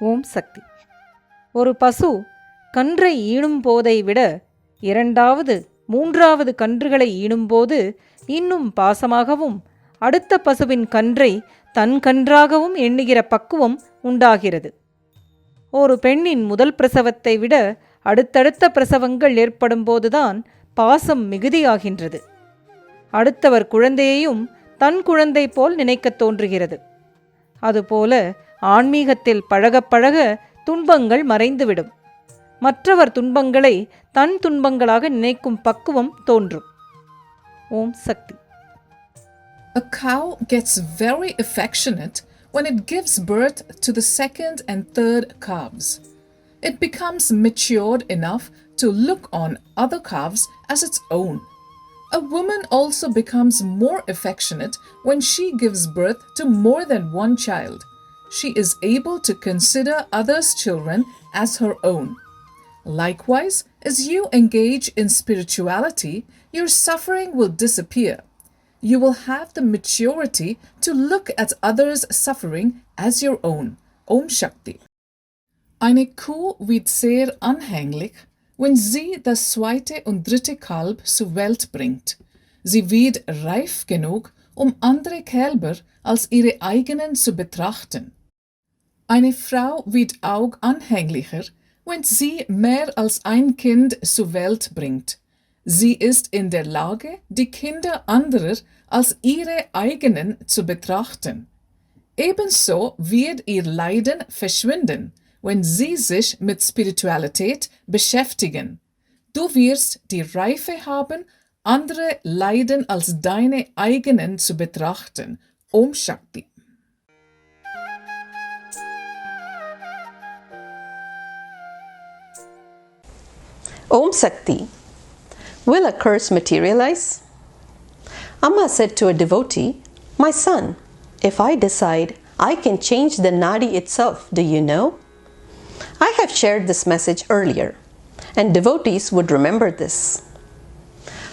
ஓம் சக்தி. ஒரு பசு கன்றை ஈனும் போதை விட இரண்டாவது மூன்றாவது கன்றுகளை ஈனும்போது இன்னும் பாசமாகவும் அடுத்த பசுவின் கன்றை தன் கன்றாகவும் எண்ணுகிற பக்குவம் உண்டாகிறது. ஒரு பெண்ணின் முதல் பிரசவத்தை விட அடுத்தடுத்த பிரசவங்கள் ஏற்படும் போதுதான் பாசம் மிகுதியாகின்றது. அடுத்தவர் குழந்தையையும் தன் குழந்தை போல் நினைக்கத் தோன்றுகிறது. அதுபோல ஆன்மீகத்தில் பழக பழக துன்பங்கள் மறைந்துவிடும். மற்றவர் துன்பங்களை தன் துன்பங்களாக நினைக்கும் பக்குவம் தோன்றும். ஓம் சக்தி. A cow gets very affectionate when it gives birth to the second and third calves. It becomes matured enough to look on other calves as its own. A woman also becomes more affectionate when she gives birth to more than one child. She is able to consider others' children as her own. Likewise, as you engage in spirituality, your suffering will disappear. You will have the maturity to look at others' suffering as your own. Om Shakti. Eine Kuh wird sehr anhänglich, wenn sie das zweite und dritte Kalb zur Welt bringt. Sie wird reif genug, andere Kälber als ihre eigenen zu betrachten. Eine Frau wird auch anhänglicher, wenn sie mehr als ein Kind zur Welt bringt. Sie ist in der Lage, die Kinder anderer als ihre eigenen zu betrachten. Ebenso wird ihr Leiden verschwinden, wenn sie sich mit Spiritualität beschäftigen. Du wirst die Reife haben, andere Leiden als deine eigenen zu betrachten. Om Shakti. Om Sakti. Will a curse materialize? Amma said to a devotee, "My son, if I decide, I can change the Naadi itself, do you know?" I have shared this message earlier, and devotees would remember this.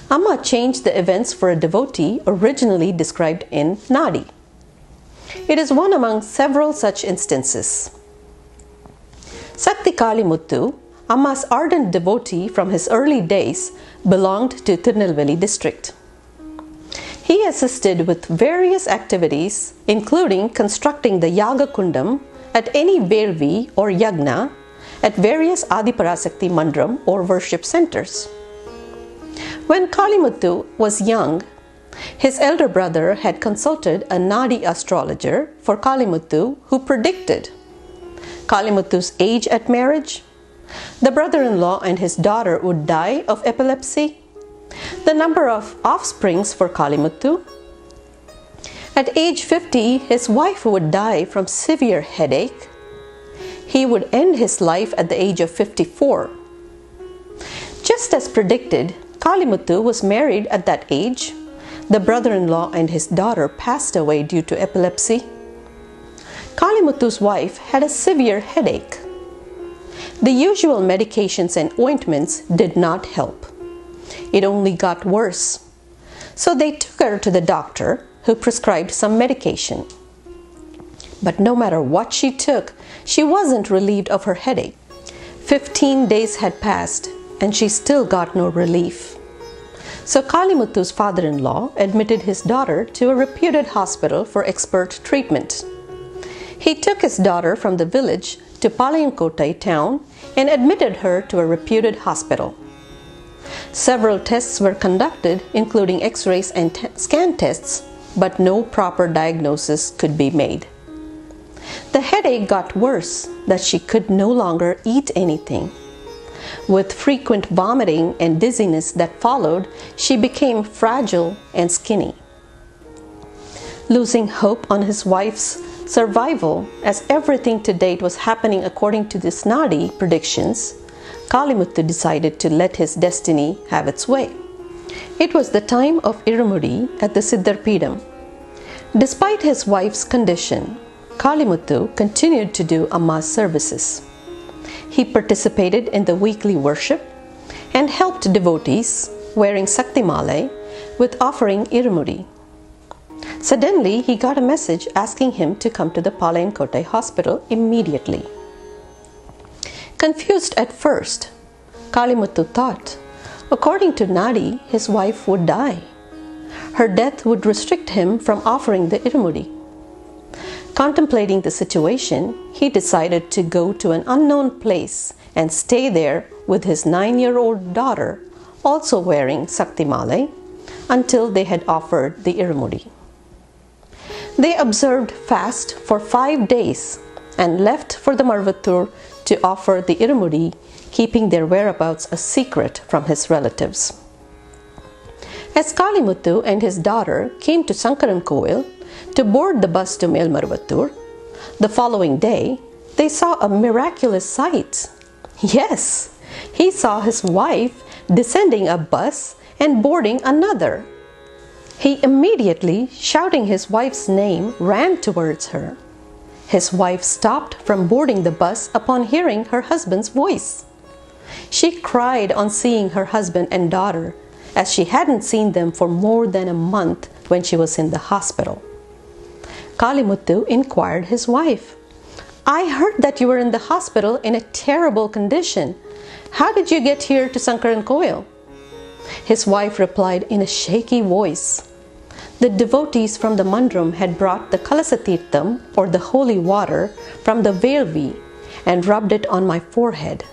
Amma changed the events for a devotee originally described in Naadi. It is one among several such instances. Sakthi Kalimuthu, Amma's ardent devotee from his early days, belonged to Tirunelveli district. He assisted with various activities, including constructing the Yaga Kundam at any Velvi or Yagna at various Adhiparasakthi Mandram or worship centers. When Kalimuthu was young, his elder brother had consulted a Naadi astrologer for Kalimuthu, who predicted Kalimuthu's age at marriage, the brother-in-law and his daughter would die of epilepsy, the number of offsprings for Kalimuthu. At age 50, his wife would die from severe headache. He would end his life at the age of 54. Just as predicted, Kalimuthu was married at that age. The brother-in-law and his daughter passed away due to epilepsy. Kalimuthu's wife had a severe headache. The usual medications and ointments did not help. It only got worse. So they took her to the doctor, who prescribed some medication. But no matter what she took, she wasn't relieved of her headache. 15 days had passed, and she still got no relief. So Kalimuthu's father-in-law admitted his daughter to a reputed hospital for expert treatment. He took his daughter from the village to Palayamkottai town and admitted her to a reputed hospital. Several tests were conducted, including x-rays and scan tests, but no proper diagnosis could be made. The headache got worse that she could no longer eat anything. With frequent vomiting and dizziness that followed, she became fragile and skinny. Losing hope on his wife's survival, as everything to date was happening according to the Naadi predictions, Kalimuthu decided to let his destiny have its way. It was the time of Irumudi at the Siddhar'S. Despite his wife's condition, Kalimuthu continued to do Amma's services. He participated in the weekly worship and helped devotees wearing Sakthi Male with offering Irumudi. Suddenly, he got a message asking him to come to the Palayamkottai hospital immediately. Confused at first, Kalimuthu thought, according to Naadi, his wife would die. Her death would restrict him from offering the Irumudi. Contemplating the situation, he decided to go to an unknown place and stay there with his 9-year-old daughter, also wearing Sakthi Male, until they had offered the Irumudi. They observed fast for 5 days and left for the Marvattur to offer the Irumudi, keeping their whereabouts a secret from his relatives. As Kalimuthu and his daughter came to Sankarankovil to board the bus to Melmarvattur, the following day they saw a miraculous sight. Yes, he saw his wife descending a bus and boarding another. He immediately, shouting his wife's name, ran towards her. His wife stopped from boarding the bus upon hearing her husband's voice. She cried on seeing her husband and daughter, as she hadn't seen them for more than a month when she was in the hospital. Kalimuthu inquired his wife, "I heard that you were in the hospital in a terrible condition. How did you get here to Sankarankovil?" His wife replied in a shaky voice, "The devotees from the Mandram had brought the Kalasatirtham, or the holy water, from the Velvi and rubbed it on my forehead.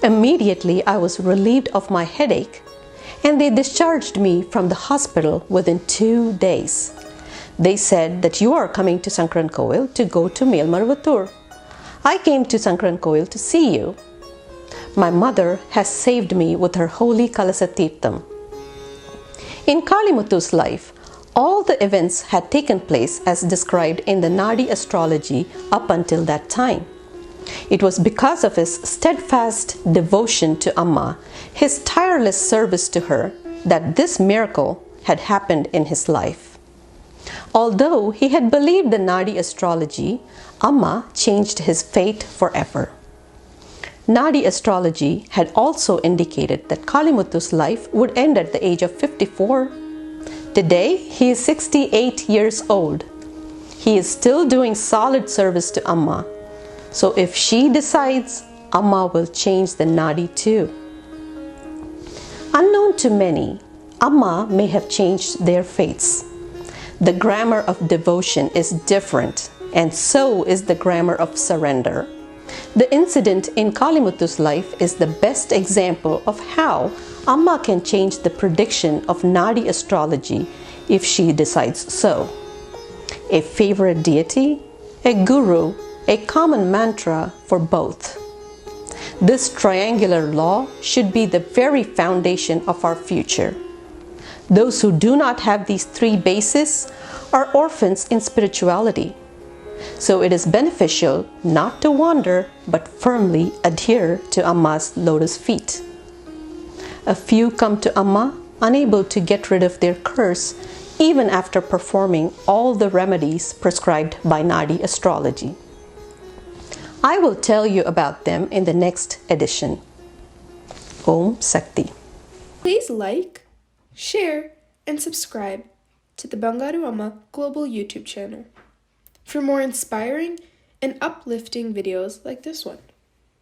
Immediately I was relieved of my headache, and they discharged me from the hospital within 2 days. They said that you are coming to Sankarankovil to go to Melmarvattur. I came to Sankarankovil to see you. My mother has saved me with her holy Kalasatirtham." In Kalimuthu's life, all the events had taken place as described in the Naadi astrology up until that time. It was because of his steadfast devotion to Amma, his tireless service to her, that this miracle had happened in his life. Although he had believed the Naadi astrology, Amma changed his fate forever. Naadi astrology had also indicated that Kalimuthu's life would end at the age of 54. Today, he is 68 years old. He is still doing solid service to Amma. So if she decides, Amma will change the Naadi too. Unknown to many, Amma may have changed their fates. The grammar of devotion is different, and so is the grammar of surrender. The incident in Kalimuthu's life is the best example of how Amma can change the prediction of Naadi astrology if she decides so. A favorite deity, a guru, a common mantra for both. This triangular law should be the very foundation of our future. Those who do not have these 3 bases are orphans in spirituality. So it is beneficial not to wander but firmly adhere to Amma's lotus feet. A few come to Amma unable to get rid of their curse even after performing all the remedies prescribed by Naadi astrology. I will tell you about them in the next edition. Om Sakti. Please like, share, and subscribe to the Bangaru Amma Global YouTube channel for more inspiring and uplifting videos like this one.